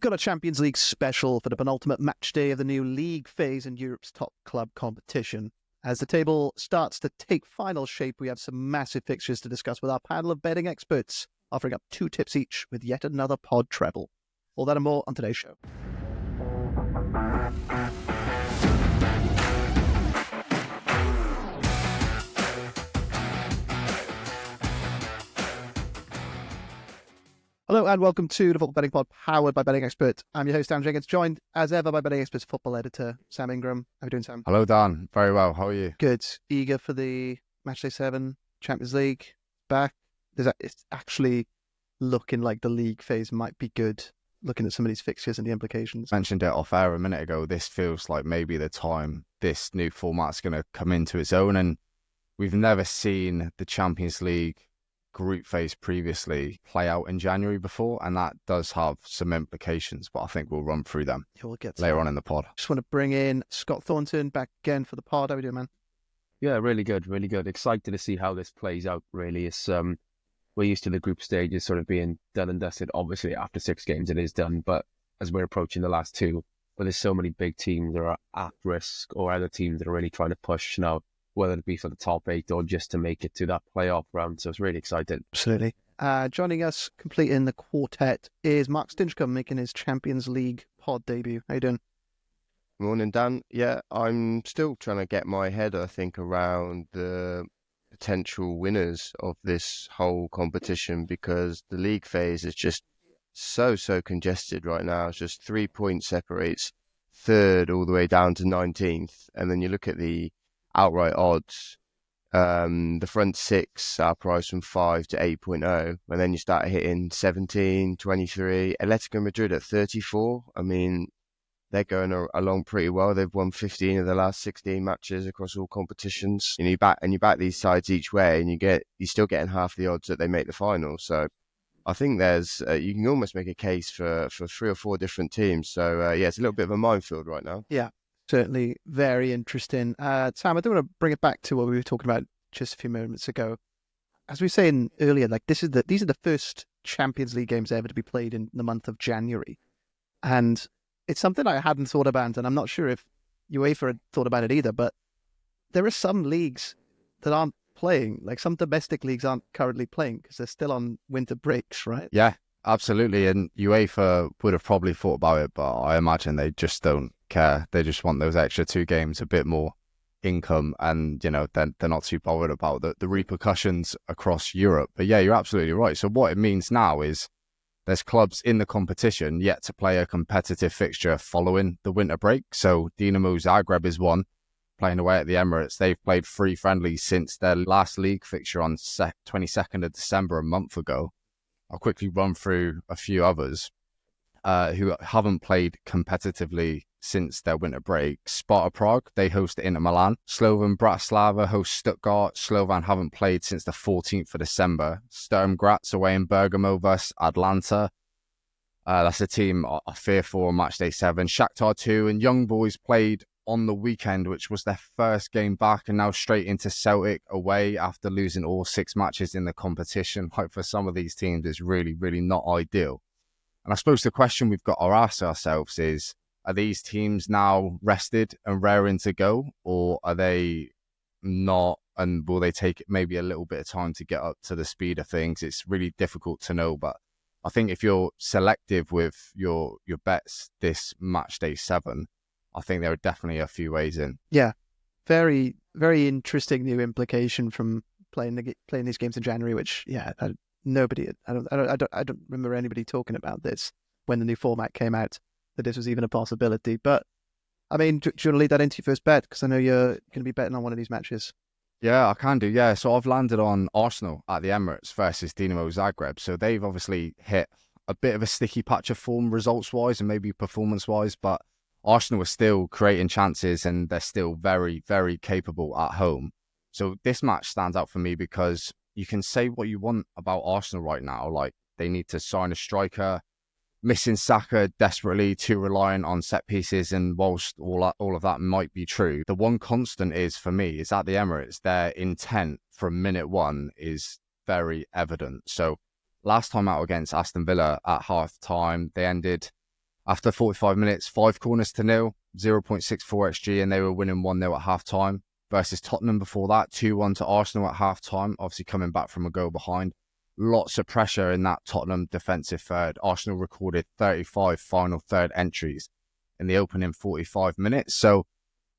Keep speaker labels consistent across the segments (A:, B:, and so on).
A: Got a Champions League special for the penultimate match day of the new league phase in Europe's top club competition. As the table starts to take final shape, we have some massive fixtures to discuss with our panel of betting experts, offering up 2 tips each with yet another Pod Treble. All that and more on today's show. Hello and welcome to the Football Betting Pod, powered by Betting Expert. I'm your host, Dan Jenkins, joined as ever by Betting Expert's football editor, Sam Ingram. How are you doing, Sam?
B: Hello, Dan. Very well. How are you?
A: Good. Eager for the Matchday 7 Champions League back. It's actually looking like the league phase might be good, looking at some of these fixtures and the implications.
B: Mentioned it off air a minute ago. This feels like maybe the time this new format's going to come into its own. And we've never seen the Champions League group phase previously play out in January before, and that does have some implications, but I think we'll run through them later on in the pod.
A: Just want to bring in Scott Thornton back again for the pod. How are you doing, man?
C: Yeah, really good, really good. Excited to see how this plays out, really. It's we're used to the group stages sort of being done and dusted. Obviously, after 6 games it is done, but as we're approaching the last 2, where there's so many big teams that are at risk or other teams that are really trying to push now, whether it be for the top 8 or just to make it to that playoff round. So it's really exciting.
A: Absolutely. Joining us, completing the quartet, is Mark Stinchcombe making his Champions League pod debut. How you doing?
D: Morning, Dan. Yeah, I'm still trying to get my head, I think, around the potential winners of this whole competition, because the league phase is just so congested right now. It's just 3 points separates 3rd all the way down to 19th. And then you look at the outright odds, the front 6 are priced from 5 to 8.0, and then you start hitting 17, 23. Atletico Madrid at 34. I mean, they're going along pretty well. They've won 15 of the last 16 matches across all competitions. And you back these sides each way, and you're still getting half the odds that they make the final. So I think there's you can almost make a case for 3 or 4 different teams. So yeah, it's a little bit of a minefield right now.
A: Yeah. Certainly very interesting. Sam, I do want to bring it back to what we were talking about just a few moments ago. As we were saying earlier, like these are the first Champions League games ever to be played in the month of January. And it's something I hadn't thought about, and I'm not sure if UEFA had thought about it either, but there are some leagues that aren't playing, like some domestic leagues aren't currently playing because they're still on winter breaks, right?
B: Yeah, absolutely. And UEFA would have probably thought about it, but I imagine they just don't care. They just want those extra 2 games, a bit more income, and they're not too bothered about the repercussions across Europe. But yeah, you're absolutely right. So what it means now is there's clubs in the competition yet to play a competitive fixture following the winter break. So Dinamo Zagreb is one, playing away at the Emirates. They've played 3 friendlies since their last league fixture on 22nd of December, a month ago. I'll quickly run through a few others who haven't played competitively since their winter break. Sparta Prague, they host Inter Milan. Slovan Bratislava host Stuttgart. Slovan haven't played since the 14th of December. Sturm Graz away in Bergamo versus Atlanta. That's a team I fear for on matchday 7. Shakhtar 2 and Young Boys played on the weekend, which was their first game back, and now straight into Celtic away after losing all 6 matches in the competition. Hope for some of these teams is really, really not ideal. And I suppose the question we've got to ask ourselves is, are these teams now rested and raring to go, or are they not, and will they take maybe a little bit of time to get up to the speed of things? It's really difficult to know, but I think if you're selective with your bets this match day 7, I think there are definitely a few ways in.
A: Yeah, very, very interesting new implication from playing these games in January, which, yeah, I don't remember anybody talking about this when the new format came out, that this was even a possibility. But I mean, do you want to lead that into your first bet? Because I know you're going to be betting on one of these matches.
B: Yeah, I can do. Yeah, so I've landed on Arsenal at the Emirates versus Dinamo Zagreb. So they've obviously hit a bit of a sticky patch of form results-wise and maybe performance-wise, but Arsenal are still creating chances and they're still very, very capable at home. So this match stands out for me because you can say what you want about Arsenal right now. Like, they need to sign a striker, missing Saka desperately, too reliant on set pieces, and whilst all of that might be true, the one constant is, for me, is at the Emirates, their intent from minute 1 is very evident. So last time out against Aston Villa at half time, they ended After 45 minutes, 5 corners to nil, 0.64 XG, and they were winning 1-0 at half-time. Versus Tottenham before that, 2-1 to Arsenal at half-time, obviously coming back from a goal behind. Lots of pressure in that Tottenham defensive third. Arsenal recorded 35 final third entries in the opening 45 minutes. So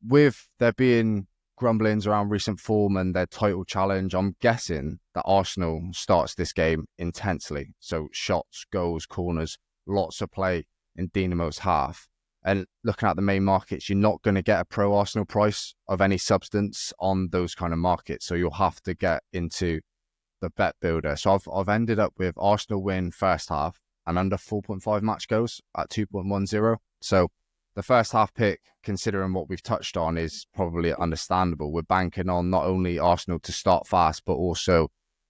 B: with there being grumblings around recent form and their title challenge, I'm guessing that Arsenal starts this game intensely. So shots, goals, corners, lots of play in Dinamo's half. And looking at the main markets, you're not going to get a pro Arsenal price of any substance on those kind of markets. So you'll have to get into the bet builder. So I've ended up with Arsenal win first half and under 4.5 match goals at 2.10. So the first half pick, considering what we've touched on, is probably understandable. We're banking on not only Arsenal to start fast, but also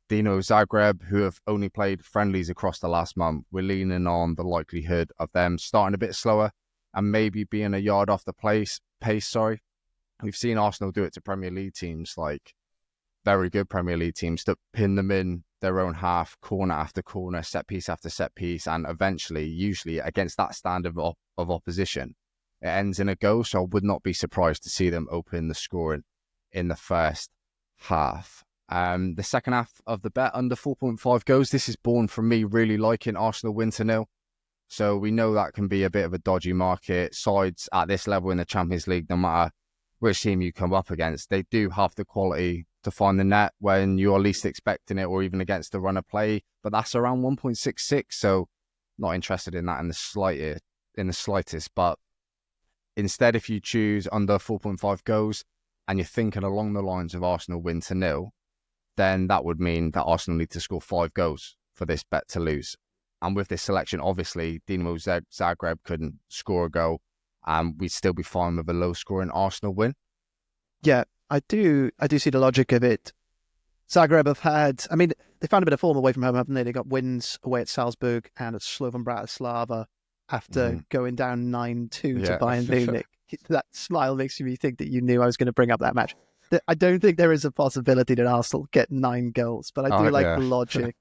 B: Dinamo Zagreb, who have only played friendlies across the last month. We're leaning on the likelihood of them starting a bit slower and maybe being a yard off the pace. We've seen Arsenal do it to Premier League teams, like very good Premier League teams, that pin them in their own half, corner after corner, set piece after set piece, and eventually, usually against that standard of opposition, it ends in a goal. So I would not be surprised to see them open the scoring in the first half. The second half of the bet, under 4.5 goals. This is born from me really liking Arsenal win to nil. So we know that can be a bit of a dodgy market. Sides at this level in the Champions League, no matter which team you come up against, they do have the quality to find the net when you are least expecting it, or even against the run of play. But that's around 1.66, so not interested in that in the slightest. But instead, if you choose under 4.5 goals and you're thinking along the lines of Arsenal win to nil, then that would mean that Arsenal need to score 5 goals for this bet to lose. And with this selection, obviously, Dinamo Zagreb couldn't score a goal, and we'd still be fine with a low-scoring Arsenal win.
A: Yeah, I do see the logic of it. Zagreb have had, they found a bit of form away from home, haven't they? They got wins away at Salzburg and at Slovan Bratislava after going down 9-2 to Bayern Munich. That smile makes me think that you knew I was going to bring up that match. I don't think there is a possibility that Arsenal get 9 goals, but I do like the logic.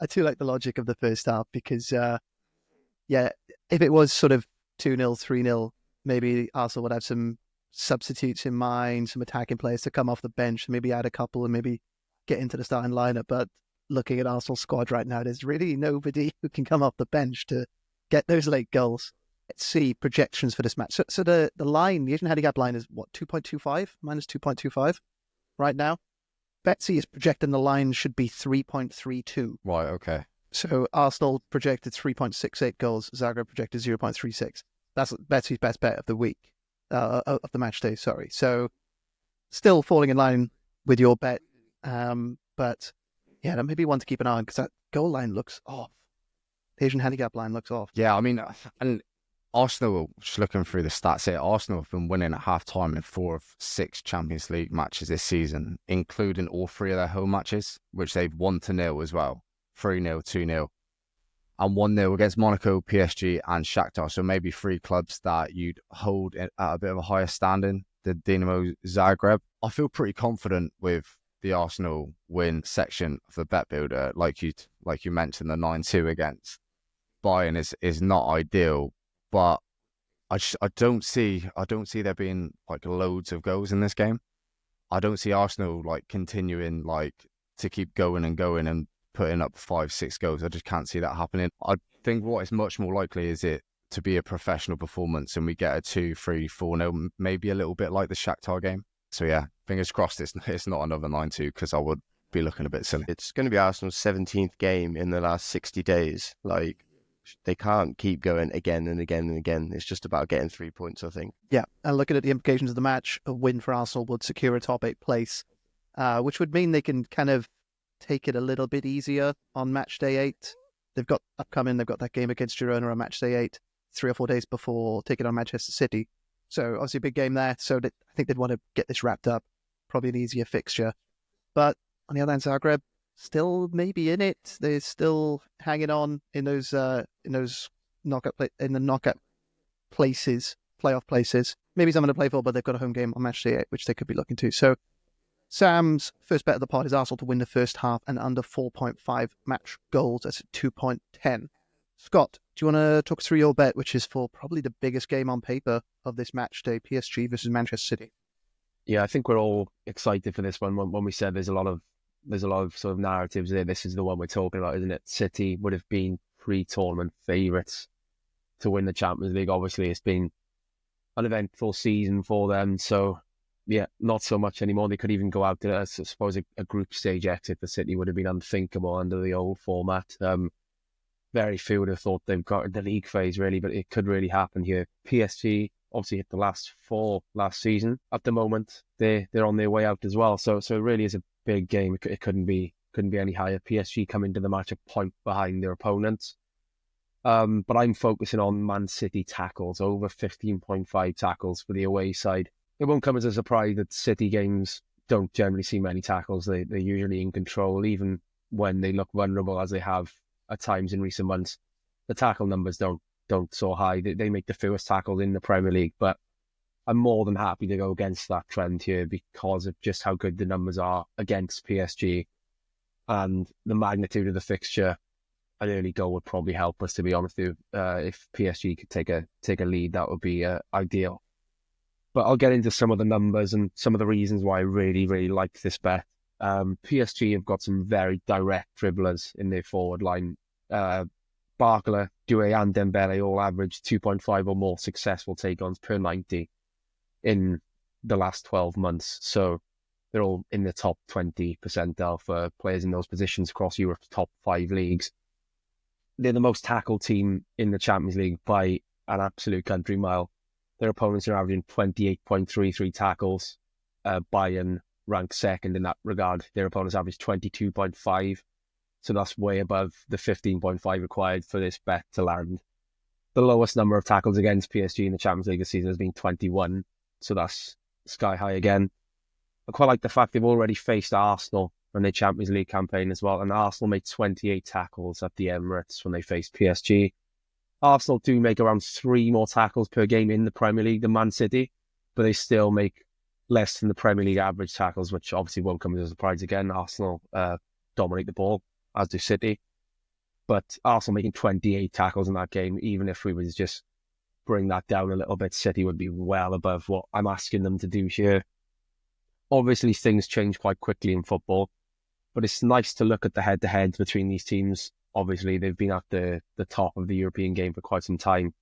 A: I do like the logic of the first half because, if it was sort of 2-0, 3-0, maybe Arsenal would have some substitutes in mind, some attacking players to come off the bench, maybe add a couple and maybe get into the starting lineup. But looking at Arsenal's squad right now, there's really nobody who can come off the bench to get those late goals. Let's see projections for this match. So the line, the Asian handicap line is what, 2.25? Minus 2.25 right now. Betsy is projecting the line should be 3.32.
B: Right, okay.
A: So Arsenal projected 3.68 goals. Zagreb projected 0.36. That's Betsy's best bet of the week, of the match day, sorry. So still falling in line with your bet. But yeah, that may be one to keep an eye on because that goal line looks off. The Asian handicap line looks off.
B: Yeah, and Arsenal, just looking through the stats here, Arsenal have been winning at half-time in 4 of 6 Champions League matches this season, including all 3 of their home matches, which they've won to nil as well. 3-0, 2-0, and 1-0 against Monaco, PSG, and Shakhtar. So maybe 3 clubs that you'd hold at a bit of a higher standing than Dinamo Zagreb. I feel pretty confident with the Arsenal win section of the bet builder. Like you mentioned, the 9-2 against Bayern is not ideal. But I don't see there being like loads of goals in this game. I don't see Arsenal like continuing like to keep going and putting up 5-6 goals. I just can't see that happening. I think what is much more likely is it to be a professional performance and we get a 2-3, 4-0, maybe a little bit like the Shakhtar game. So yeah, fingers crossed it's not another 9-2 because I would be looking a bit silly.
D: It's going to be Arsenal's 17th game in the last 60 days. Like, they can't keep going again and again and again. It's just about getting 3 points, I think.
A: Yeah, and looking at the implications of the match, a win for Arsenal would secure a top 8 place, which would mean they can kind of take it a little bit easier on match day 8. They've got that game against Girona on match day 8, 3 or 4 days before taking on Manchester City. So obviously a big game there. So I think they'd want to get this wrapped up. Probably an easier fixture. But on the other hand, Zagreb still maybe in it. They're still hanging on in those knockout places, playoff places. Maybe something to play for, but they've got a home game on match day 8, which they could be looking to. So Sam's first bet of the pod is Arsenal to win the first half and under 4.5 match goals. That's 2.10. Scott, Do you want to talk us through your bet, which is for probably the biggest game on paper of this match day, PSG versus Manchester City?
C: Yeah, I think we're all excited for this one. When we said there's a lot of sort of narratives there, this is the one we're talking about, isn't it? City would have been pre-tournament favourites to win the Champions League. Obviously, it's been an eventful season for them. So, yeah, not so much anymore. They could even go out to, I suppose, a group stage exit for City would have been unthinkable under the old format. Very few would have thought they've got in the league phase, really, but it could really happen here. PSG obviously hit the last four last season. At the moment, they're on their way out as well. So it really is a big game. It couldn't be any higher. PSG come into the match a point behind their opponents. But I'm focusing on Man City tackles, over 15.5 tackles for the away side. It won't come as a surprise that City games don't generally see many tackles. They're usually in control, even when they look vulnerable, as they have at times in recent months. The tackle numbers don't soar high. They make the fewest tackles in the Premier League, but I'm more than happy to go against that trend here because of just how good the numbers are against PSG and the magnitude of the fixture. An early goal would probably help us, to be honest with you. If PSG could take a lead, that would be ideal. But I'll get into some of the numbers and some of the reasons why I really, really like this bet. PSG have got some very direct dribblers in their forward line. Barcola, Doué and Dembele all average 2.5 or more successful take-ons per 90 in the last 12 months. So they're all in the top 20 percentile for players in those positions across Europe's top 5 leagues. They're the most tackled team in the Champions League by an absolute country mile. Their opponents are averaging 28.33 tackles. Bayern ranked second in that regard. Their opponents average 22.5. So that's way above the 15.5 required for this bet to land. The lowest number of tackles against PSG in the Champions League this season has been 21. So that's sky high again. I quite like the fact they've already faced Arsenal in their Champions League campaign as well. And Arsenal made 28 tackles at the Emirates when they faced PSG. Arsenal do make around 3 more tackles per game in the Premier League than Man City, but they still make less than the Premier League average tackles, which obviously won't come as a surprise again. Arsenal dominate the ball, as do City. But Arsenal making 28 tackles in that game, even if we was just bring that down a little bit, City would be well above what I'm asking them to do here. Obviously, things change quite quickly in football, but it's nice to look at the head-to-heads between these teams. Obviously, they've been at the top of the European game for quite some time.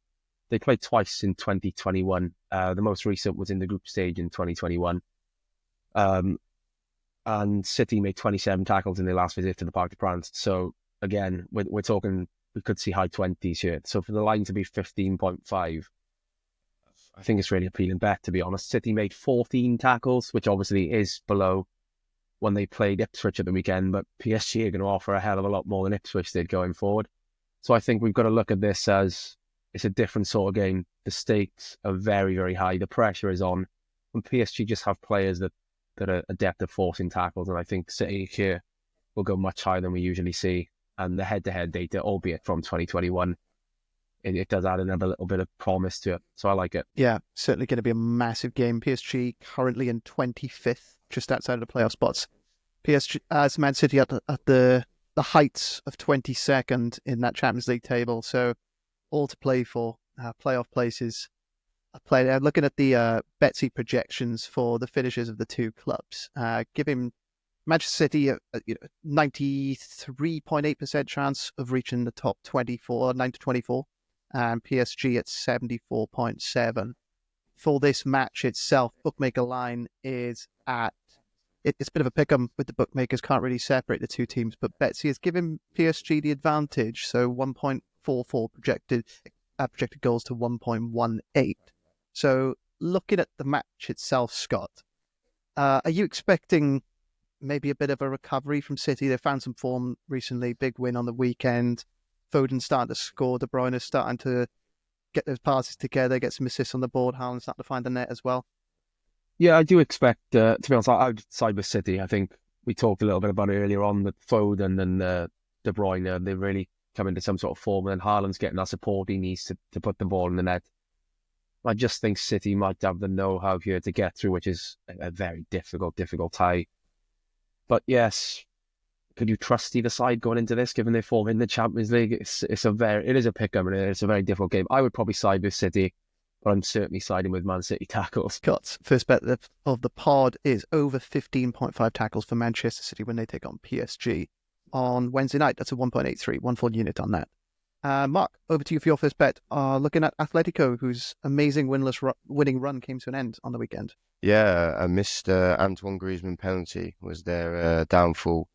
C: They played twice in 2021. The most recent was in the group stage in 2021. And City made 27 tackles in their last visit to the Parc des Princes. So, again, we're talking, we could see high 20s here. So, for the line to be 15.5, I think it's really appealing bet, to be honest. City made 14 tackles, which obviously is below when they played Ipswich at the weekend, but PSG are going to offer a hell of a lot more than Ipswich did going forward. So I think we've got to look at this as it's a different sort of game. The stakes are very, very high. The pressure is on. And PSG just have players that are adept at forcing tackles, and I think City here will go much higher than we usually see. And the head-to-head data, albeit from 2021, it does add another little bit of promise to it. So I like it.
A: Yeah, certainly going to be a massive game. PSG currently in 25th, just outside of the playoff spots. PSG as Man City at the heights of 22nd in that Champions League table. So all to play for. Playoff places. Looking at the Betsy projections for the finishes of the two clubs, giving Manchester City a 93.8% chance of reaching the top 24, 9 to 24, and PSG at 74.7. For this match itself, bookmaker line is at, it's a bit of a pick 'em with the bookmakers, can't really separate the two teams, but Betsy is giving PSG the advantage, so 1.44 projected goals to 1.18. So looking at the match itself, Scott, are you expecting maybe a bit of a recovery from City? They found some form recently, big win on the weekend. Foden starting to score, De Bruyne is starting to get those passes together, get some assists on the board, Haaland starting to find the net as well.
C: Yeah, I do expect, to be honest, I would side with City. I think we talked a little bit about it earlier on that Foden and De Bruyne, they really come into some sort of form, and Haaland's getting that support he needs to put the ball in the net. I just think City might have the know-how here to get through, which is a very difficult tie. But yes, could you trust either side going into this, given their form in the Champions League? It is a pick-up, and it's a very difficult game. I would probably side with City, but I'm certainly siding with Man City tackles.
A: Scott's first bet of the pod is over 15.5 tackles for Manchester City when they take on PSG on Wednesday night. That's a 1.83, 1 full unit on that. Mark, over to you for your first bet. Looking at Atletico, whose amazing winning run came to an end on the weekend.
D: Yeah, a missed Antoine Griezmann penalty was their downfall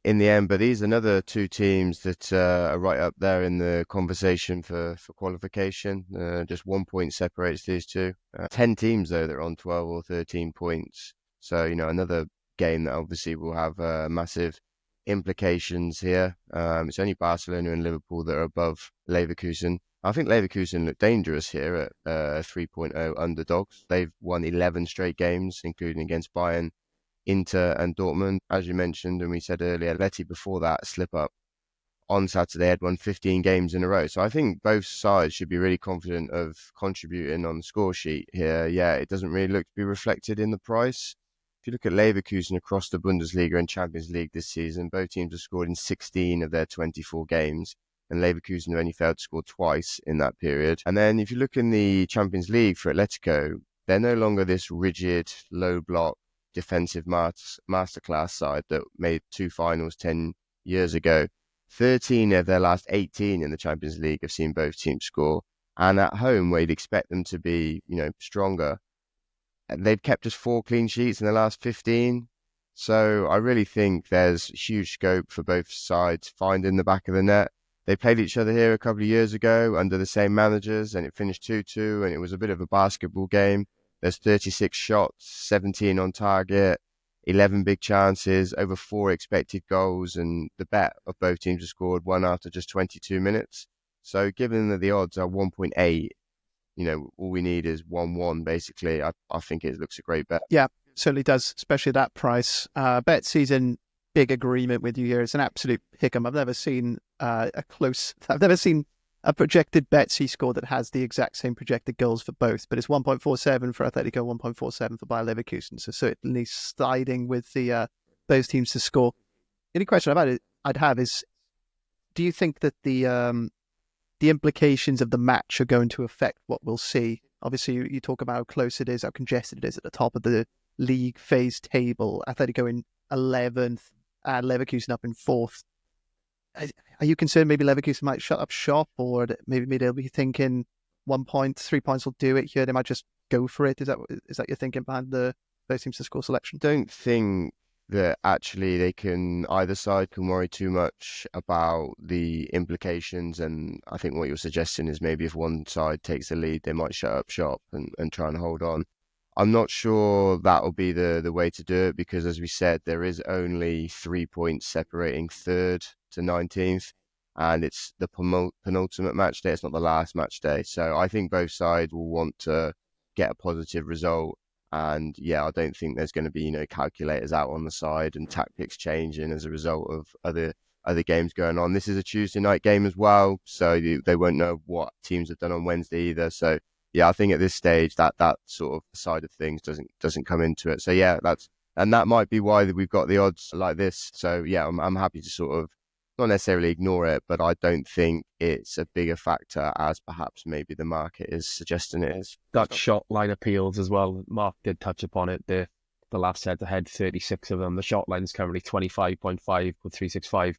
D: in the end. But these are another two teams that are right up there in the conversation for qualification. Just 1 point separates these two. 10 teams, though, that are on 12 or 13 points. So, another game that obviously will have massive implications here. It's only Barcelona and Liverpool that are above Leverkusen. I think Leverkusen look dangerous here at 3.0 underdogs. They've won 11 straight games, including against Bayern, Inter and Dortmund. As you mentioned, and we said earlier, Atleti before that slip up on Saturday had won 15 games in a row. So I think both sides should be really confident of contributing on the score sheet here. Yeah, it doesn't really look to be reflected in the price. If you look at Leverkusen across the Bundesliga and Champions League this season, both teams have scored in 16 of their 24 games, and Leverkusen have only failed to score twice in that period. And then if you look in the Champions League for Atletico, they're no longer this rigid, low block, defensive masterclass side that made 2 finals 10 years ago. 13 of their last 18 in the Champions League have seen both teams score. And at home, where you'd expect them to be, stronger, they've kept us 4 clean sheets in the last 15. So I really think there's huge scope for both sides finding the back of the net. They played each other here a couple of years ago under the same managers, and it finished 2-2, and it was a bit of a basketball game. There's 36 shots, 17 on target, 11 big chances, over 4 expected goals, and the bet of both teams have scored 1 after just 22 minutes. So given that the odds are 1.8, all we need is 1-1, basically. I think it looks a great bet.
A: Yeah, certainly does, especially at that price. Bet season, big agreement with you here. It's an absolute pick-em. I've never seen a projected Betsy score that has the exact same projected goals for both, but it's 1.47 for Atletico, 1.47 for Bayer Leverkusen. So certainly siding with the those teams to score. The only question I'd have is, do you think that the implications of the match are going to affect what we'll see? Obviously, you talk about how close it is, how congested it is at the top of the league phase table. Atletico in 11th, Leverkusen up in 4th. Are you concerned maybe Leverkusen might shut up shop, or maybe they'll be thinking 1 point, 3 points will do it here? They might just go for it. Is that your thinking behind those teams to score selection?
D: Don't think that actually either side can worry too much about the implications. And I think what you're suggesting is maybe if one side takes the lead, they might shut up shop and try and hold on. I'm not sure that will be the way to do it, because as we said, there is only 3 points separating 3rd to 19th, and it's the penultimate match day. It's not the last match day. So I think both sides will want to get a positive result. And yeah, I don't think there's going to be, calculators out on the side and tactics changing as a result of other games going on. This is a Tuesday night game as well, so they won't know what teams have done on Wednesday either. So yeah, I think at this stage that sort of side of things doesn't come into it. So yeah, that might be why we've got the odds like this. So yeah, I'm happy to sort of not necessarily ignore it, but I don't think it's a bigger factor as perhaps maybe the market is suggesting it is.
C: That shot line appeals as well. Mark did touch upon it. The last head-to-head, 36 of them. The shot line is currently 25.5 with 365.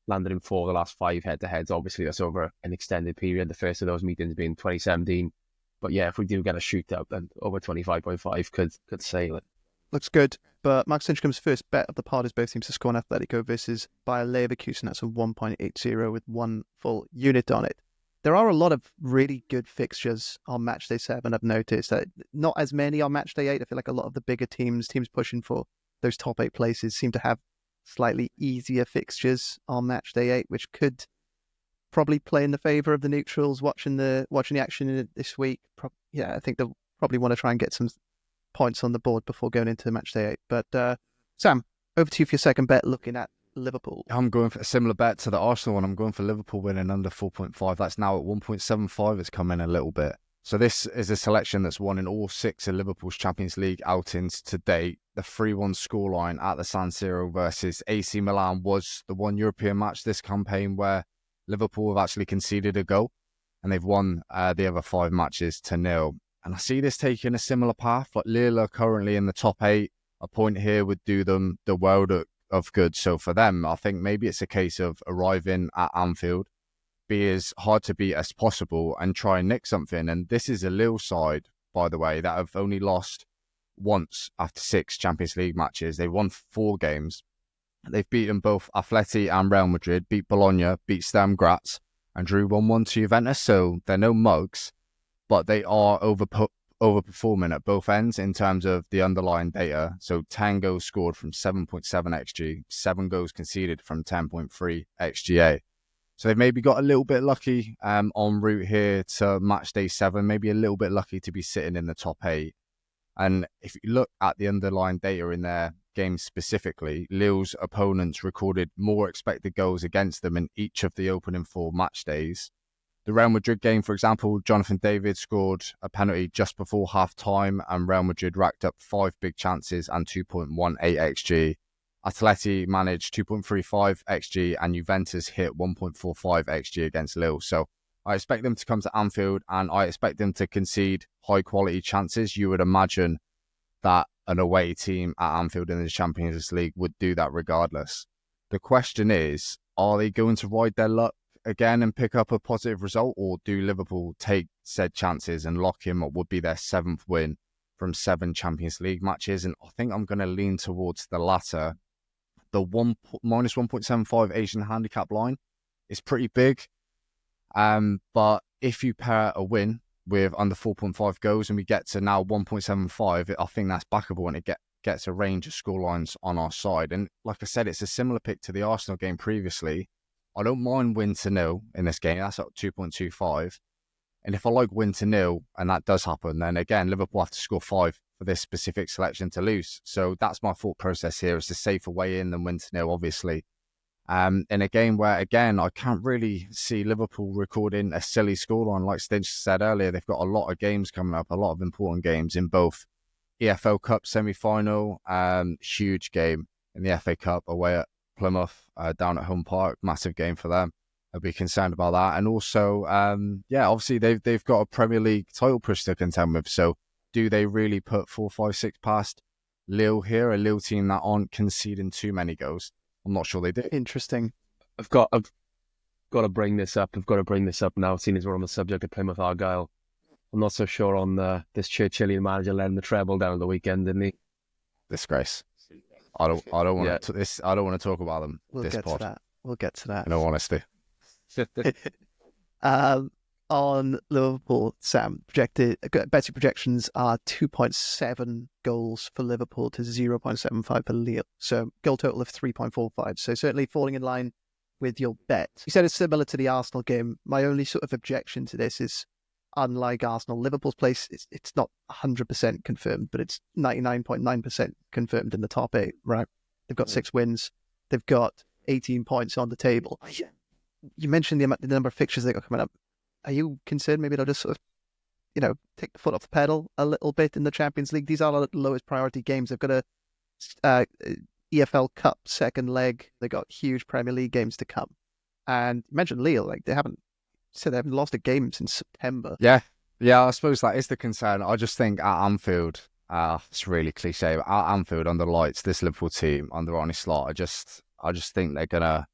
C: Landed in 4 of the last 5 head-to-heads. Obviously, that's over an extended period. The first of those meetings being 2017. But yeah, if we do get a shootout, then over 25.5 could sail it.
A: Looks good. But Mark Stinchcombe's first bet of the pod is both teams to score on Atletico versus Bayer Leverkusen. That's a 1.80 with 1 full unit on it. There are a lot of really good fixtures on matchday 7. I've noticed that not as many on matchday 8. I feel like a lot of the bigger teams pushing for those top 8 places, seem to have slightly easier fixtures on matchday 8, which could probably play in the favour of the neutrals watching the action in it this week. I think they'll probably want to try and get some points on the board before going into matchday 8. But Sam, over to you for your second bet, looking at Liverpool.
B: I'm going for a similar bet to the Arsenal one. I'm going for Liverpool winning under 4.5. That's now at 1.75. It's come in a little bit. So this is a selection that's won in all 6 of Liverpool's Champions League outings to date. the 3-1 scoreline at the San Siro versus AC Milan was the one European match this campaign where Liverpool have actually conceded a goal, and they've won the other 5 matches to 0. And I see this taking a similar path. Like Lille are currently in the top 8. A point here would do them the world of good. So for them, I think maybe it's a case of arriving at Anfield, be as hard to beat as possible, and try and nick something. And this is a Lille side, by the way, that have only lost once after 6 Champions League matches. They've won 4 games. They've beaten both Atleti and Real Madrid, beat Bologna, beat Sturm Graz, and drew 1-1 to Juventus. So they're no mugs, but they are overperforming at both ends in terms of the underlying data. So 10 goals scored from 7.7 XG, 7 goals conceded from 10.3 XGA. So they've maybe got a little bit lucky en route here to matchday 7, maybe a little bit lucky to be sitting in the top 8. And if you look at the underlying data in their games specifically, Lille's opponents recorded more expected goals against them in each of the opening 4 match days. The Real Madrid game, for example, Jonathan David scored a penalty just before half-time, and Real Madrid racked up 5 big chances and 2.18 XG. Atleti managed 2.35 XG, and Juventus hit 1.45 XG against Lille. So I expect them to come to Anfield, and I expect them to concede high-quality chances. You would imagine that an away team at Anfield in the Champions League would do that regardless. The question is, are they going to ride their luck again and pick up a positive result, or do Liverpool take said chances and lock in what would be their 7th win from 7 Champions League matches? And I think I'm going to lean towards the latter. The minus 1.75 Asian handicap line is pretty big, but if you pair a win with under 4.5 goals and we get to now 1.75, I think that's backable, and it gets a range of scorelines on our side. And like I said, it's a similar pick to the Arsenal game previously. I don't mind win to 0 in this game. That's up 2.25. And if I like win to 0 and that does happen, then again, Liverpool have to score 5 for this specific selection to lose. So that's my thought process here. It's a safer way in than win to 0, obviously. In a game where, again, I can't really see Liverpool recording a silly scoreline. Like Stinch said earlier, they've got a lot of games coming up, a lot of important games in both EFL Cup semi-final, huge game in the FA Cup away at Plymouth, down at Home Park, massive game for them. I'll be concerned about that. And also, obviously they've got a Premier League title push to contend with. So do they really put 4, 5, 6 past Lille here, a Lille team that aren't conceding too many goals? I'm not sure they do.
A: Interesting.
C: I've got to bring this up. I've got to bring this up now, seeing as we're on the subject of Plymouth Argyle. I'm not so sure on this Churchillian manager letting the treble down at the weekend, didn't he?
B: Disgrace. I don't want to. I don't want to talk about them.
A: We'll get to that.
B: In all honesty.
A: On Liverpool, Sam, betting projections are 2.7 goals for Liverpool to 0.75 for Lille. So goal total of 3.45. So certainly falling in line with your bet. You said it's similar to the Arsenal game. My only sort of objection to this is, unlike Arsenal, Liverpool's place, it's not 100% confirmed, but it's 99.9% confirmed in the top 8, right? They've got 6 wins. They've got 18 points on the table. You mentioned the number of fixtures they got coming up. Are you concerned maybe they'll just sort of, take the foot off the pedal a little bit in the Champions League? These are the lowest priority games. They've got a EFL Cup second leg. They've got huge Premier League games to come. And you mentioned Lille, they haven't lost a game since September.
B: Yeah, I suppose that is the concern. I just think at Anfield, it's really cliche, but at Anfield under lights, this Liverpool team under Arne Slot, I just think they're gonna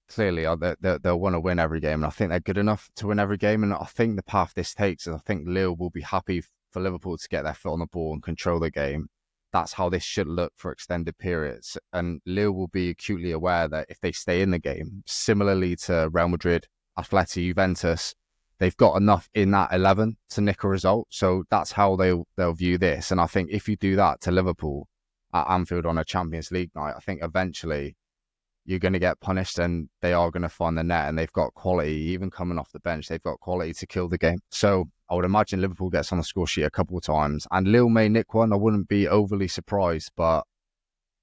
B: clearly they'll want to win every game, and I think they're good enough to win every game. And I think the path this takes is, I think Lille will be happy for Liverpool to get their foot on the ball and control the game. That's how this should look for extended periods. And Lille will be acutely aware that if they stay in the game, similarly to Real Madrid, Atleti, Juventus, they've got enough in that 11 to nick a result. So that's how they'll view this. And I think if you do that to Liverpool at Anfield on a Champions League night, I think eventually you're going to get punished, and they are going to find the net, and they've got quality, even coming off the bench, they've got quality to kill the game. So I would imagine Liverpool gets on the score sheet a couple of times, and Lille may nick one. I wouldn't be overly surprised, but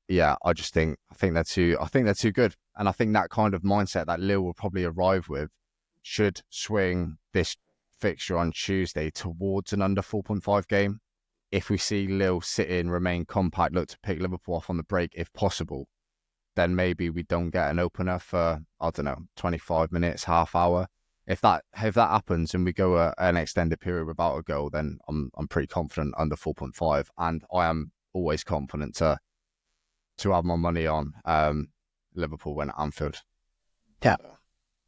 B: yeah, I think they're too good. And I think that kind of mindset that Lille will probably arrive with should swing this fixture on Tuesday towards an under 4.5 game. if we see Lille sit in, remain compact, look to pick Liverpool off on the break if possible, then maybe we don't get an opener for, I don't know, 25 minutes, half hour. If that happens and we go an extended period without a goal, then I'm pretty confident under 4.5, and I am always confident to have my money on Liverpool when at Anfield.
A: Yeah,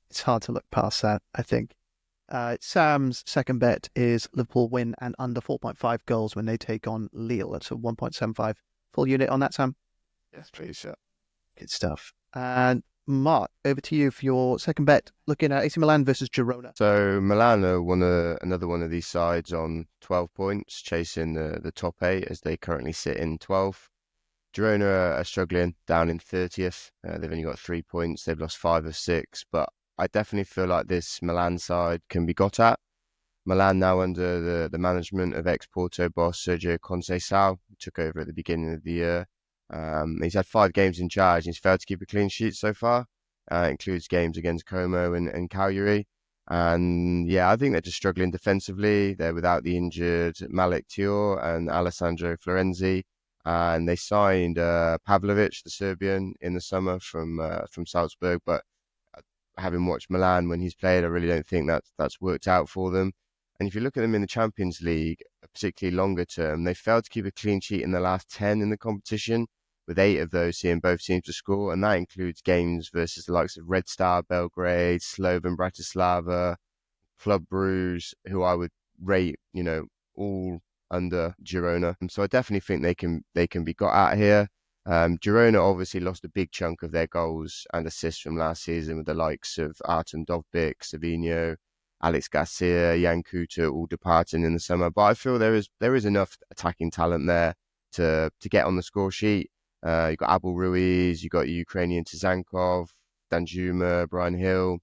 A: it's hard to look past that, I think. Sam's second bet is Liverpool win and under 4.5 goals when they take on Lille. That's a 1.75 full unit on that, Sam.
B: Yes, please. Yeah.
A: Good stuff. And Mark, over to you for your second bet, looking at AC Milan versus Girona.
D: So Milan are another one of these sides on 12 points, chasing the top 8 as they currently sit in 12th. Girona are struggling, down in 30th. They've only got 3 points. They've lost 5 of 6, but I definitely feel like this Milan side can be got at. Milan now under the management of ex-Porto boss Sergio Conceição, who took over at the beginning of the year. He's had 5 games in charge and he's failed to keep a clean sheet so far. Includes games against Como and Cagliari. And yeah, I think they're just struggling defensively. They're without the injured Malik Tior and Alessandro Florenzi. And they signed Pavlovic, the Serbian, in the summer from Salzburg. But having watched Milan when he's played, I really don't think that's worked out for them. And if you look at them in the Champions League, particularly longer term, they failed to keep a clean sheet in the last 10 in the competition, with 8 of those seeing both teams to score. And that includes games versus the likes of Red Star Belgrade, Slovan Bratislava, Club Brugge, who I would rate, all under Girona. And so I definitely think they can be got at here. Girona obviously lost a big chunk of their goals and assists from last season with the likes of Artem Dovbyk, Savinho, Alex Garcia, Jan Kuta all departing in the summer. But I feel there is enough attacking talent there to get on the score sheet. You've got Abel Ruiz, you've got Ukrainian Tzankov, Danjuma, Brian Hill,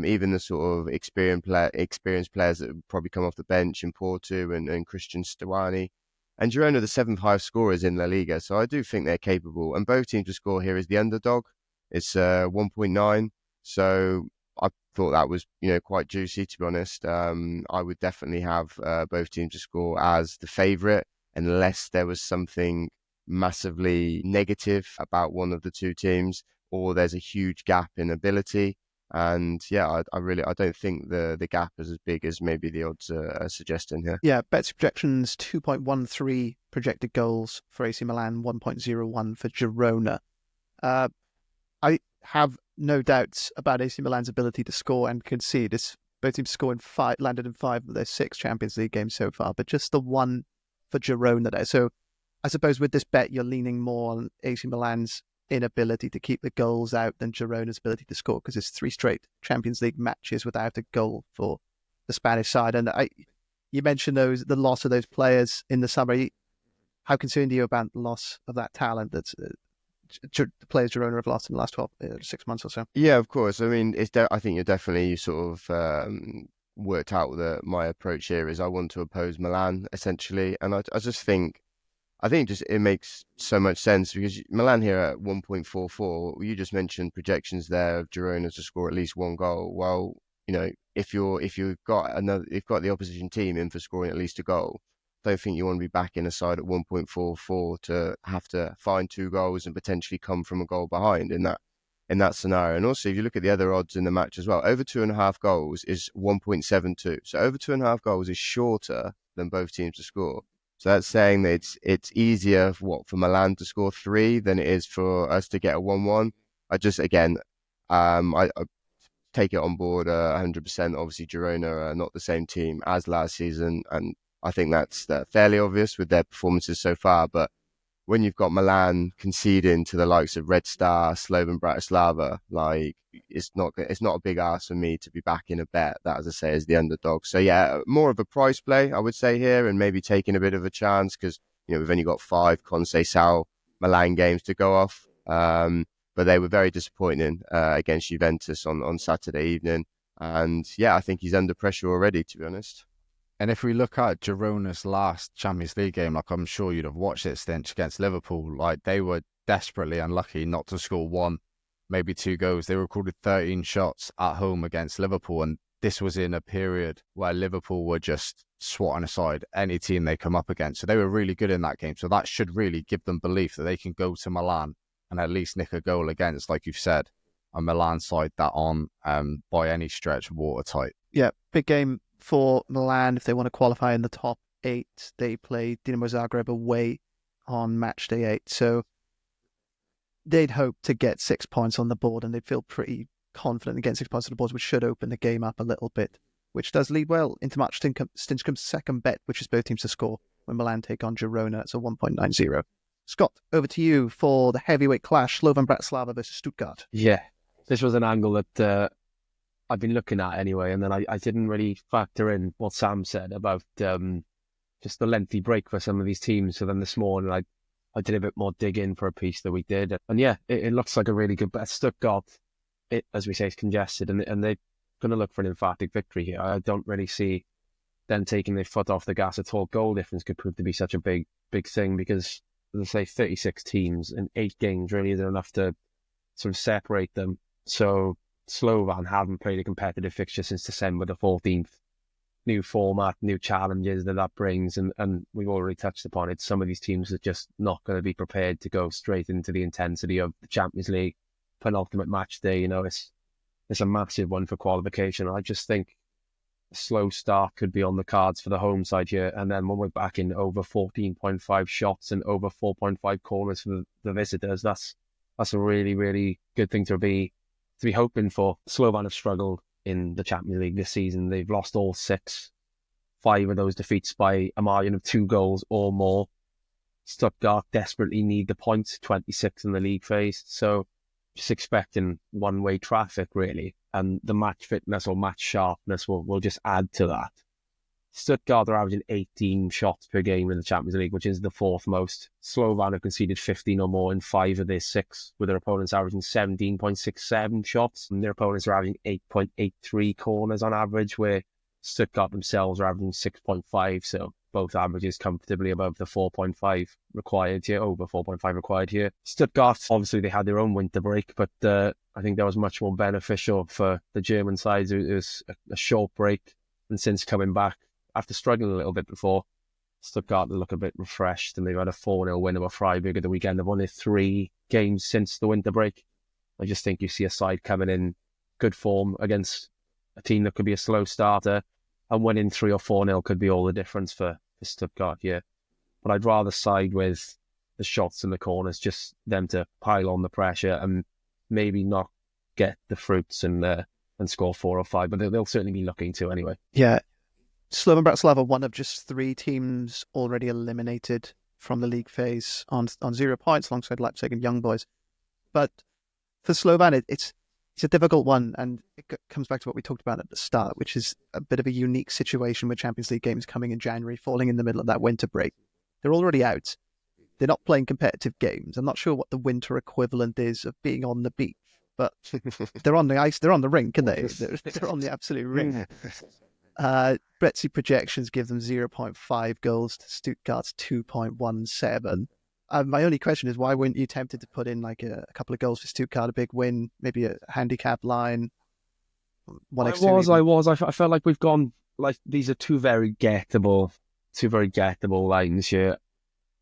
D: even the sort of experienced players that would probably come off the bench in Porto and Christian Stuani. And Girona are the 7th highest scorers in La Liga, so I do think they're capable. And both teams to score here is the underdog. It's 1.9, so I thought that was quite juicy, to be honest. I would definitely have both teams to score as the favourite, unless there was something massively negative about one of the two teams, or there's a huge gap in ability. And yeah, I don't think the gap is as big as maybe the odds are suggesting here.
A: Yeah, bets projections 2.13 projected goals for AC Milan, 1.01 for Girona. I have no doubts about AC Milan's ability to score and concede. Both teams landed in 5 of their 6 Champions League games so far, but just the one for Girona there. So I suppose with this bet, you're leaning more on AC Milan's inability to keep the goals out than Girona's ability to score, because it's 3 straight Champions League matches without a goal for the Spanish side. And you mentioned the loss of those players in the summer. How concerned are you about the loss of that talent that's the players Girona have lost in the last 6 months or so?
D: Yeah, of course. I mean, I think you're definitely sort of worked out that my approach here is I want to oppose Milan essentially, and I just think just it makes so much sense, because Milan here at 1.44, you just mentioned projections there of Girona to score at least 1 goal. Well, if you've got the opposition team in for scoring at least a goal, I don't think you want to be backing a side at 1.44 to have to find 2 goals and potentially come from a goal behind in that scenario. And also, if you look at the other odds in the match as well, over 2.5 goals is 1.72. So over 2.5 goals is shorter than both teams to score. So that's saying that it's easier for Milan to score 3 than it is for us to get a 1-1. I take it on board 100%. Obviously, Girona are not the same team as last season, and I think that's fairly obvious with their performances so far. But when you've got Milan conceding to the likes of Red Star, Slovan Bratislava, like it's not a big ask for me to be backing a bet that, as I say, is the underdog. So yeah, more of a price play, I would say here, and maybe taking a bit of a chance, because we've only got 5 Conceição Milan games to go off. But they were very disappointing against Juventus on Saturday evening, and yeah, I think he's under pressure already, to be honest.
B: And if we look at Girona's last Champions League game, like I'm sure you'd have watched it, Stinch, against Liverpool, like they were desperately unlucky not to score 1, maybe 2 goals. They recorded 13 shots at home against Liverpool, and this was in a period where Liverpool were just swatting aside any team they come up against. So they were really good in that game. So that should really give them belief that they can go to Milan and at least nick a goal against, like you've said, a Milan side that aren't by any stretch watertight.
A: Yeah, big game for Milan if they want to qualify in the top 8. They play Dinamo Zagreb away on match day 8. So they'd hope to get 6 points on the board, and they'd feel pretty confident in getting 6 points on the board, which should open the game up a little bit, which does lead well into Mark Stinchcombe's second bet, which is both teams to score when Milan take on Girona. It's a 1.90. Scott, over to you for the heavyweight clash, Slovan Bratislava versus Stuttgart.
C: Yeah, this was an angle that I've been looking at anyway, and then I didn't really factor in what Sam said about just the lengthy break for some of these teams. So then this morning I did a bit more digging for a piece that we did. And yeah, it looks like a really good bet. Stuttgart, as we say, is congested, and they're going to look for an emphatic victory here. I don't really see them taking their foot off the gas at all. Goal difference could prove to be such a big thing because, as I say, 36 teams and 8 games really isn't enough to sort of separate them. So Slovan haven't played a competitive fixture since December the 14th. New format, new challenges that brings, and we've already touched upon it. Some of these teams are just not going to be prepared to go straight into the intensity of the Champions League penultimate match day. You know, it's a massive one for qualification. I just think a slow start could be on the cards for the home side here, and then when we're back in over 14.5 shots and over 4.5 corners for the visitors, that's a really, really good thing to be hoping for. Slovan have struggled in the Champions League this season. They've lost all 6, 5 of those defeats by a margin of 2 goals or more. Stuttgart desperately need the points, 26 in the league phase, so just expecting one-way traffic really, and the match fitness or match sharpness will just add to that. Stuttgart are averaging 18 shots per game in the Champions League, which is the 4th most. Slovan have conceded 15 or more in 5 of their 6, with their opponents averaging 17.67 shots, and their opponents are averaging 8.83 corners on average, where Stuttgart themselves are averaging 6.5, so both averages comfortably above the 4.5 required here, over 4.5 required here. Stuttgart, obviously they had their own winter break, but I think that was much more beneficial for the German sides. It was a short break, and since coming back, after struggling a little bit before, Stuttgart look a bit refreshed, and they've had a 4-0 win over Freiburg at the weekend. They've won their 3 games since the winter break. I just think you see a side coming in good form against a team that could be a slow starter, and winning 3 or 4-0 could be all the difference for Stuttgart here. But I'd rather side with the shots in the corners, just them to pile on the pressure and maybe not get the fruits and score 4 or 5, but they'll certainly be looking to anyway.
A: Yeah. Slovan Bratislava, one of just 3 teams already eliminated from the league phase on 0 points alongside Leipzig and Young Boys. But for Slovan, it's a difficult one, and it comes back to what we talked about at the start, which is a bit of a unique situation with Champions League games coming in January, falling in the middle of that winter break. They're already out. They're not playing competitive games. I'm not sure what the winter equivalent is of being on the beach, but they're on the ice, they're on the rink, aren't they? They're on the absolute rink. Bretzi projections give them 0.5 goals to Stuttgart's 2.17. My only question is, why weren't you tempted to put in like a couple of goals for Stuttgart, a big win, maybe a handicap line?
C: I felt like we've gone, like, these are two very gettable lines here.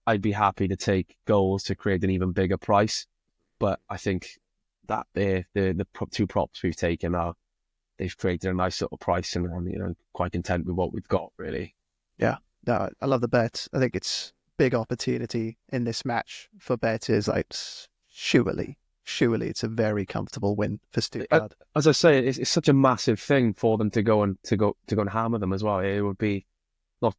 C: I'd be happy to take goals to create an even bigger price, but I think that the 2 props we've taken they've created a nice little price, and I'm quite content with what we've got, really.
A: Yeah, no, I love the bet. I think it's big opportunity in this match for bettors. Like, surely it's a very comfortable win for Stuttgart.
C: As I say, it's such a massive thing for them to go and hammer them as well. It would be not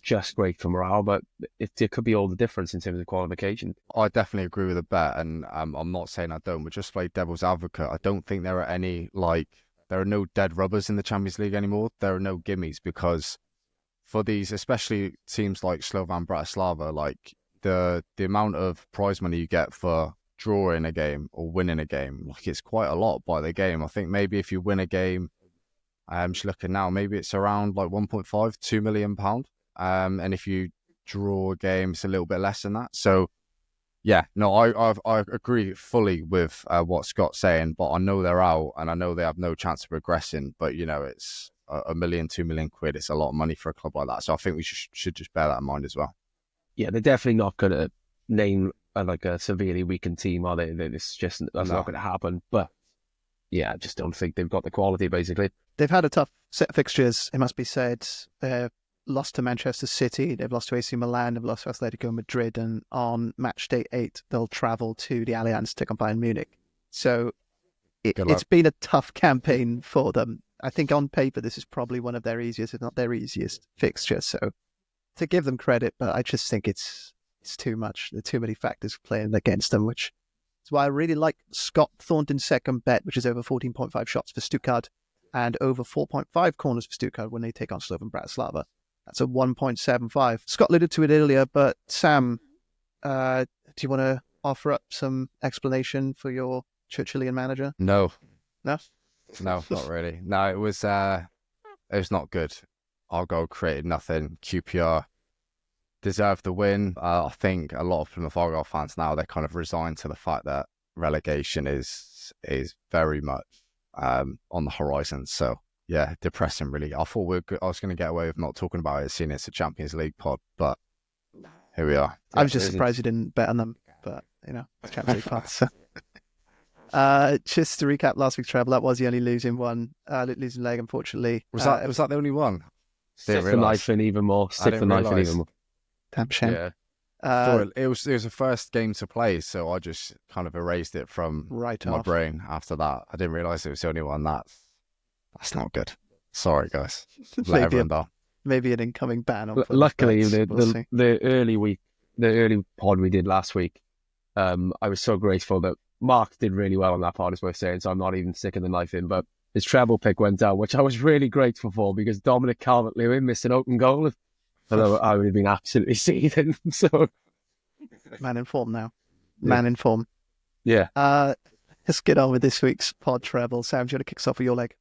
C: just great for morale, but it could be all the difference in terms of qualification.
B: I definitely agree with the bet, and I'm not saying I don't, but just play devil's advocate. I don't think there are no dead rubbers in the Champions League anymore. There are no gimmies, because for these, especially teams like Slovan Bratislava, like the amount of prize money you get for drawing a game or winning a game, like, it's quite a lot by the game. I think maybe if you win a game, I'm just looking now, maybe it's around like 1.5, £2 million. And if you draw a game, it's a little bit less than that. So yeah, no, I agree fully with what Scott's saying, but I know they're out, and I know they have no chance of progressing. But a million, 2 million quid. It's a lot of money for a club like that. So I think we should just bear that in mind as well.
C: Yeah, they're definitely not going to name like a severely weakened team, are they? That's not going to happen. But yeah, I just don't think they've got the quality, basically.
A: They've had a tough set of fixtures, it must be said. They've lost to Manchester City, they've lost to AC Milan, they've lost to Atletico Madrid, and on match day 8, they'll travel to the Allianz to take on Bayern Munich. So it's been a tough campaign for them. I think on paper, this is probably one of their easiest, if not their easiest fixture. So to give them credit, but I just think it's too much. There are too many factors playing against them, which is why I really like Scott Thornton's second bet, which is over 14.5 shots for Stuttgart and over 4.5 corners for Stuttgart when they take on Slovan Bratislava. That's a 1.75. Scott alluded to it earlier, but Sam, do you want to offer up some explanation for your Churchillian manager?
B: No,
A: not
B: really. No, it was not good. Our goal created nothing. QPR deserved the win. I think a lot of Plymouth Argyle fans now, they're kind of resigned to the fact that relegation is very much on the horizon. So yeah, depressing really. I thought I was going to get away with not talking about it, seeing it's a Champions League pod, but here we are.
A: I was just surprised you didn't bet on them, but it's Champions League pod. So. Just to recap last week's treble, that was the only losing leg, unfortunately.
B: Was that the only one?
C: Stick the knife in even more.
A: Damn shame.
B: Yeah. It was the first game to play, so I just kind of erased it from my brain after that. I didn't realise it was the only one. That's not good. Sorry, guys. Let everyone down.
A: Maybe an incoming ban.
C: Luckily, the early pod we did last week, I was so grateful that Mark did really well on that part, is worth saying, so I'm not even sticking the knife in, but his treble pick went down, which I was really grateful for, because Dominic Calvert-Lewin missed an open goal, although I would have been absolutely seething. So,
A: man in form now. Man in form.
C: Yeah.
A: Let's get on with this week's pod treble. Sam, do you want to kick us off with your leg?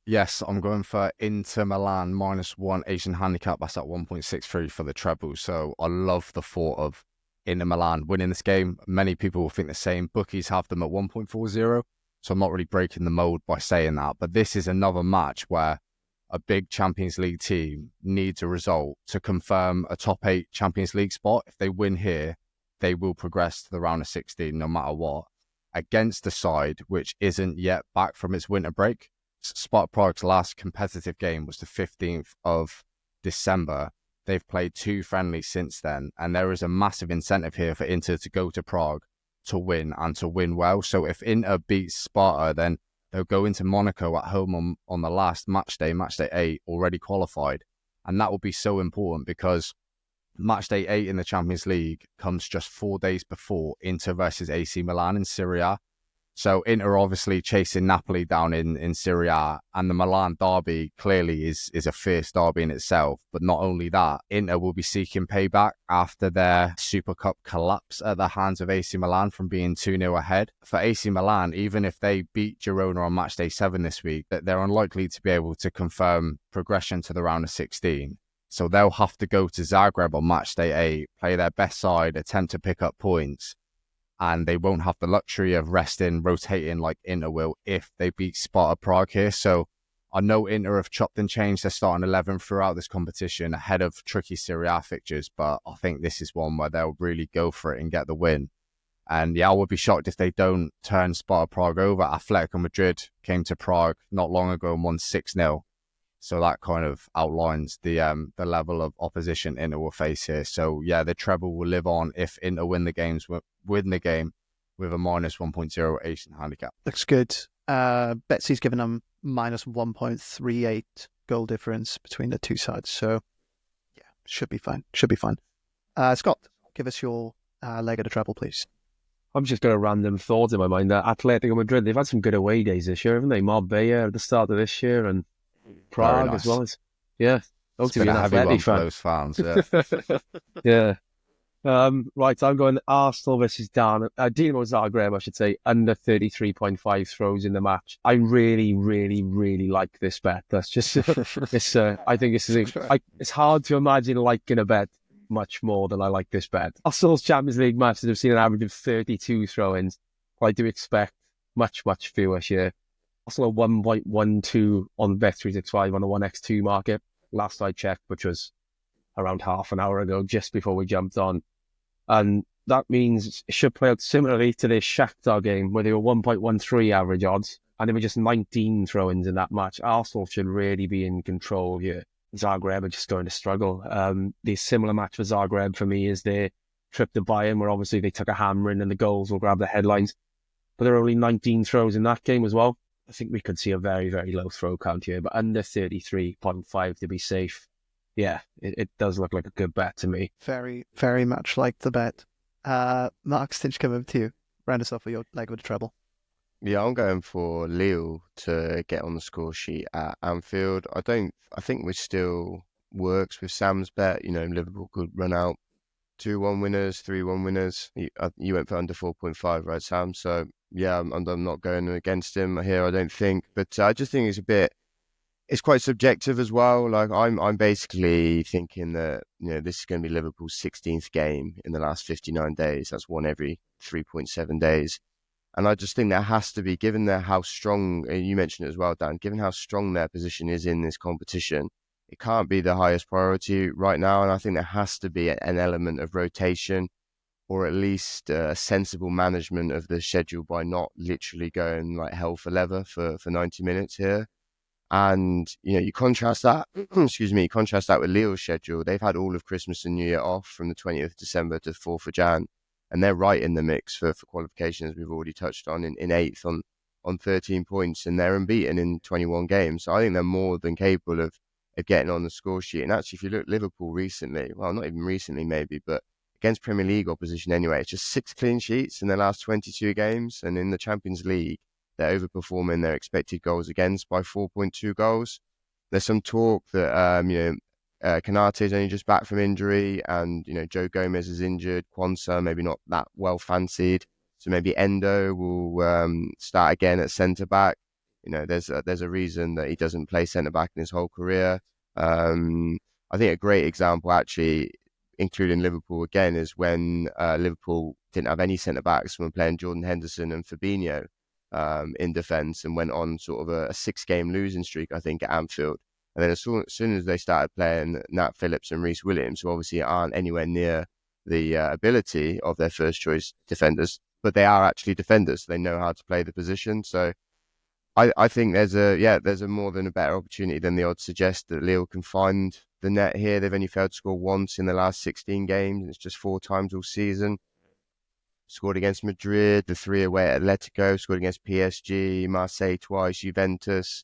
B: Yes, I'm going for Inter Milan -1 Asian handicap. That's at 1.63 for the treble. So I love the thought of Inter Milan winning this game. Many people will think the same. Bookies have them at 1.40. So I'm not really breaking the mold by saying that. But this is another match where a big Champions League team needs a result to confirm a top 8 Champions League spot. If they win here, they will progress to the round of 16 no matter what, against the side which isn't yet back from its winter break. Sparta Prague's last competitive game was the 15th of December. They've played 2 friendlies since then, and there is a massive incentive here for Inter to go to Prague to win, and to win well. So if Inter beats Sparta, then they'll go into Monaco at home on the last match day 8, already qualified. And that will be so important, because match day 8 in the Champions League comes just 4 days before Inter versus AC Milan in Serie A. So Inter obviously chasing Napoli down in Serie A, and the Milan derby clearly is a fierce derby in itself. But not only that, Inter will be seeking payback after their Super Cup collapse at the hands of AC Milan from being 2-0 ahead. For AC Milan, even if they beat Girona on match day 7 this week, they're unlikely to be able to confirm progression to the round of 16. So they'll have to go to Zagreb on match day 8, play their best side, attempt to pick up points, and they won't have the luxury of resting, rotating like Inter will if they beat Sparta Prague here. So I know Inter have chopped and changed their starting 11 throughout this competition ahead of tricky Serie A fixtures, but I think this is one where they'll really go for it and get the win. And yeah, I would be shocked if they don't turn Sparta Prague over. Atletico Madrid came to Prague not long ago and won 6-0. So that kind of outlines the level of opposition Inter will face here. So yeah, the treble will live on if Inter win the game with a -1.0 Asian handicap.
A: Looks good. Betsy's given them -1.38 goal difference between the two sides. So yeah, should be fine. Scott, give us your leg of the treble, please.
C: I'm just got a random thought in my mind that Atletico Madrid, they've had some good away days this year, haven't they? Marbella at the start of this year, and Prague as well. Yeah.
B: It's been a heavy one for those fans.
C: Yeah. Yeah. Right, I'm going Arsenal versus Dinamo Zagreb, I should say, under 33.5 throws in the match. I really, really, really like this bet. That's just, I think this is, it's hard to imagine liking a bet much more than I like this bet. Arsenal's Champions League matches have seen an average of 32 throw-ins. I do expect much, much fewer here. Arsenal 1.12 on Bet365 on the 1x2 market last I checked, which was around half an hour ago, just before we jumped on. And that means it should play out similarly to the Shakhtar game, where they were 1.13 average odds, and there were just 19 throw-ins in that match. Arsenal should really be in control here. Zagreb are just going to struggle. The similar match for Zagreb for me is their trip to Bayern, where obviously they took a hammering and the goals will grab the headlines. But there are only 19 throws in that game as well. I think we could see a very, very low throw count here, but under 33.5 to be safe. Yeah, it does look like a good bet to me.
A: Very, very much like the bet. Mark Stinchcombe, over to you. Round us off with your leg with the treble.
D: Yeah, I'm going for Lille to get on the score sheet at Anfield. I think we still works with Sam's bet. Liverpool could run out 2-1 winners, 3-1 winners. You went for under 4.5, right, Sam? So yeah, I'm not going against him here, I don't think. But I just think it's quite subjective as well. Like I'm basically thinking that this is going to be Liverpool's 16th game in the last 59 days. That's one every 3.7 days. And I just think that has to be, given how strong, you mentioned it as well, Dan, given how strong their position is in this competition, it can't be the highest priority right now. And I think there has to be an element of rotation, or at least a sensible management of the schedule by not literally going like hell for leather for 90 minutes here. And, you contrast that, contrast that with Lille's schedule. They've had all of Christmas and New Year off from the 20th of December to 4th of Jan. And they're right in the mix for qualification, as we've already touched on, in 8th on 13 points. And they're unbeaten in 21 games. So I think they're more than capable of getting on the score sheet. And actually, if you look at Liverpool recently, well, not even recently maybe, but against Premier League opposition anyway, it's just 6 clean sheets in their last 22 games. And in the Champions League, they're overperforming their expected goals against by 4.2 goals. There's some talk that, Konate is only just back from injury, and, Joe Gomez is injured. Quansah, maybe not that well fancied. So maybe Endo will start again at centre-back. There's a reason that he doesn't play centre-back in his whole career. I think a great example, actually, including Liverpool again, is when Liverpool didn't have any centre-backs when playing Jordan Henderson and Fabinho in defence, and went on sort of a 6-game losing streak, I think, at Anfield. And then as soon as they started playing Nat Phillips and Reece Williams, who obviously aren't anywhere near the ability of their first choice defenders, but they are actually defenders. They know how to play the position. So I think there's a more than a better opportunity than the odds suggest that Lille can find the net here. They've only failed to score once in the last 16 games. It's just 4 times all season. Scored against Madrid, the 3 away at Atletico, scored against PSG, Marseille twice, Juventus.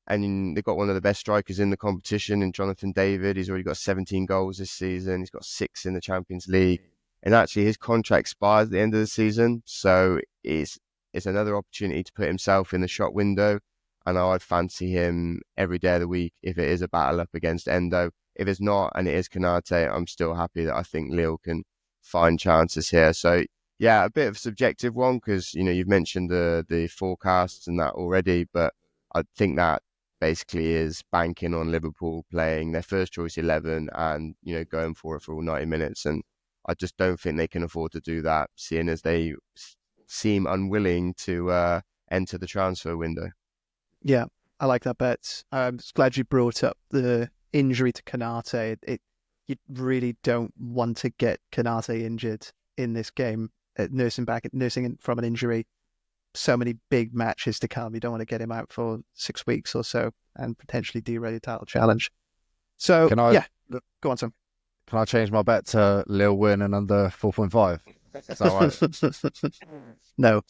D: And they've got one of the best strikers in the competition in Jonathan David. He's already got 17 goals this season. He's got 6 in the Champions League. And actually his contract expires at the end of the season. So it's another opportunity to put himself in the shot window. And I'd fancy him every day of the week if it is a battle up against Endo. If it's not, and it is Konate, I'm still happy that I think Lille can find chances here. So yeah, a bit of a subjective one because, you've mentioned the forecasts and that already, but I think that basically is banking on Liverpool playing their first choice 11 and, going for it for all 90 minutes. And I just don't think they can afford to do that, seeing as they seem unwilling to enter the transfer window.
A: Yeah, I like that bet. I'm just glad you brought up the injury to Konate. You really don't want to get Konate injured in this game. Nursing from an injury, so many big matches to come. You don't want to get him out for 6 weeks or so and potentially derail the title challenge. So, go on, Sam.
B: Can I change my bet to Lille win and under 4.5? Is that right?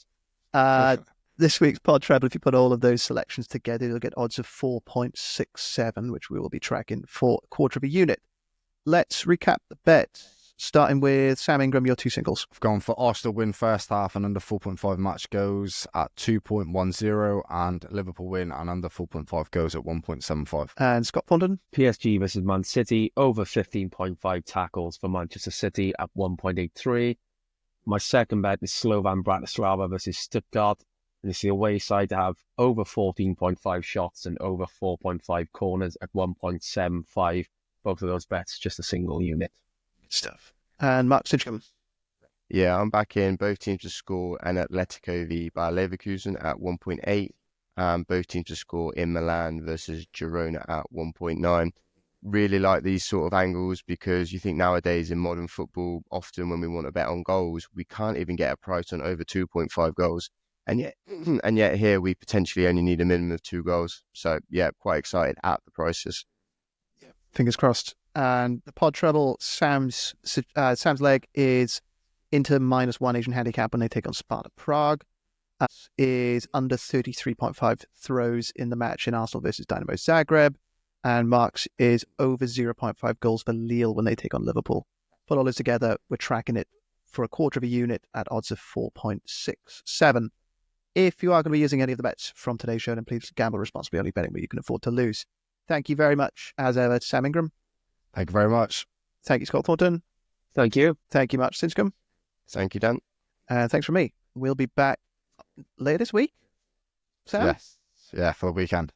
A: No. This week's Pod Treble, if you put all of those selections together, you'll get odds of 4.67, which we will be tracking for a quarter of a unit. Let's recap the bets. Starting with Sam Ingram, your 2 singles.
B: I've gone for Arsenal win first half and under 4.5 match goes at 2.10, and Liverpool win and under 4.5 goes at 1.75.
A: And Scott Thornton.
C: PSG versus Man City, over 15.5 tackles for Manchester City at 1.83. My second bet is Slovan Bratislava versus Stuttgart. And it's the away side to have over 14.5 shots and over 4.5 corners at 1.75. Both of those bets, just a single unit.
A: Good stuff. And Mark Stinchcombe.
D: Yeah, I'm back in both teams to score and Atletico v Bayer Leverkusen at 1.8 both teams to score in Milan versus Girona at 1.9. Really like these sort of angles because you think nowadays in modern football, often when we want to bet on goals, we can't even get a price on over 2.5 goals. And yet here we potentially only need a minimum of 2 goals. So yeah, quite excited at the prices.
A: Fingers crossed. And the Pod Treble, Sam's leg is into -1 Asian handicap when they take on Sparta Prague. Is under 33.5 throws in the match in Arsenal versus Dinamo Zagreb. And Mark's is over 0.5 goals for Lille when they take on Liverpool. Put all this together, we're tracking it for a quarter of a unit at odds of 4.67. If you are going to be using any of the bets from today's show, then please gamble responsibly, only betting where you can afford to lose. Thank you very much, as ever, Sam Ingram.
B: Thank you very much.
A: Thank you, Scott Thornton.
C: Thank you.
A: Thank you, Mark Stinchcombe.
D: Thank you, Dan.
A: And thanks from me. We'll be back later this week. Sam?
B: Yes. Yeah, for the weekend.